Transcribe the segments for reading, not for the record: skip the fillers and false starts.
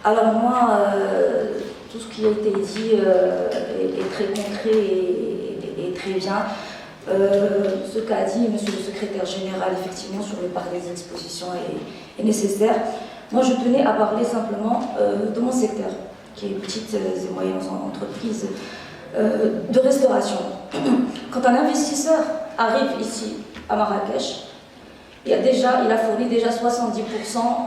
Alors moi, tout ce qui a été dit est très concret et très bien. Ce qu'a dit Monsieur le Secrétaire Général, effectivement, sur le parc des expositions est nécessaire. Moi, je tenais à parler simplement de mon secteur, qui est petites et moyennes entreprises de restauration. Quand un investisseur arrive ici, à Marrakech, il a fourni déjà 70%,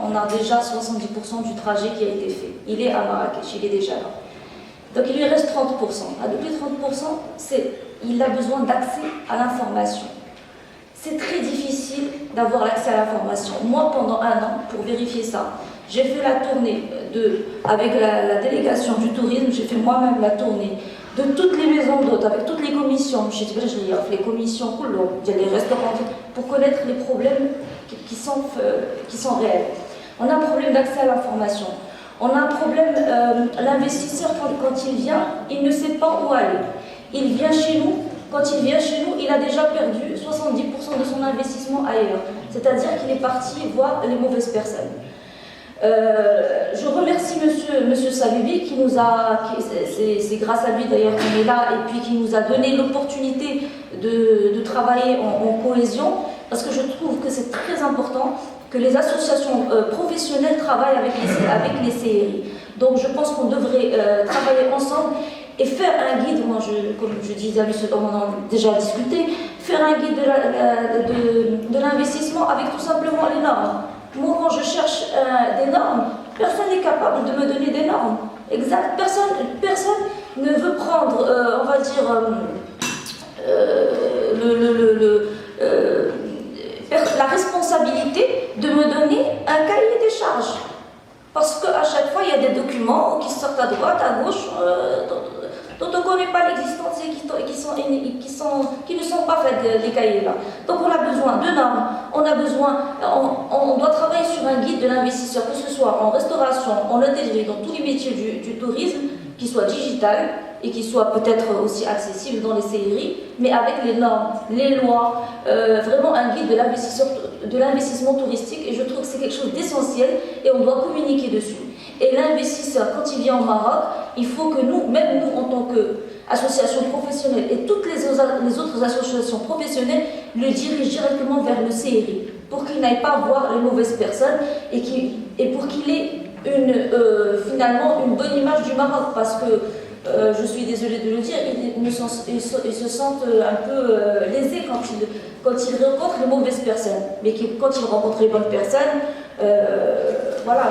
on a déjà 70% du trajet qui a été fait. Il est à Marrakech, il est déjà là. Donc il lui reste 30%. Depuis 30%, il a besoin d'accès à l'information. C'est très difficile d'avoir l'accès à l'information. Moi, pendant 1 an, pour vérifier ça, j'ai fait la tournée avec la délégation du tourisme, j'ai fait moi-même la tournée de toutes les maisons d'hôtes, avec toutes les commissions, les commissions, les restaurants, pour connaître les problèmes qui sont réels. On a un problème d'accès à l'information. On a un problème, l'investisseur, quand il vient, il ne sait pas où aller. Il vient chez nous, quand il vient chez nous, il a déjà perdu 70% de son investissement ailleurs. C'est-à-dire qu'il est parti voir les mauvaises personnes. Je remercie monsieur Salubi c'est grâce à lui d'ailleurs qu'on est là et puis qui nous a donné l'opportunité de travailler en cohésion, parce que je trouve que c'est très important que les associations professionnelles travaillent avec les CRI. Donc je pense qu'on devrait travailler ensemble et faire un guide, comme je disais à M. on en a déjà discuté, faire un guide de l'investissement avec tout simplement les normes. Moi, quand je cherche des normes, personne n'est capable de me donner des normes. Exact. Personne ne veut prendre, on va dire, la responsabilité de me donner un cahier des charges. Parce qu'à chaque fois, il y a des documents qui sortent à droite, à gauche, dont on ne connaît pas l'existence et qui ne sont pas faits des cahiers-là. Donc on a besoin de normes, on doit travailler sur un guide de l'investisseur, que ce soit en restauration, en hôtellerie, dans tous les métiers du tourisme, qui soit digital et qui soit peut-être aussi accessible dans les CRI, mais avec les normes, les lois, vraiment un guide de l'investissement touristique, et je trouve que c'est quelque chose d'essentiel et on doit communiquer dessus. Et l'investisseur, quand il vient au Maroc, il faut que même nous en tant qu'association professionnelle et toutes les autres associations professionnelles, le dirigent directement vers le CRI, pour qu'il n'aille pas voir les mauvaises personnes et pour qu'il ait finalement une bonne image du Maroc, parce que je suis désolée de le dire, ils se sentent un peu lésés quand ils rencontrent les mauvaises personnes. Mais quand ils rencontrent les bonnes personnes, voilà,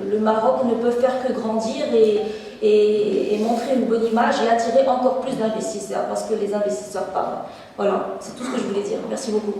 le Maroc ne peut faire que grandir et montrer une bonne image et attirer encore plus d'investisseurs, parce que les investisseurs parlent. Voilà, c'est tout ce que je voulais dire. Merci beaucoup.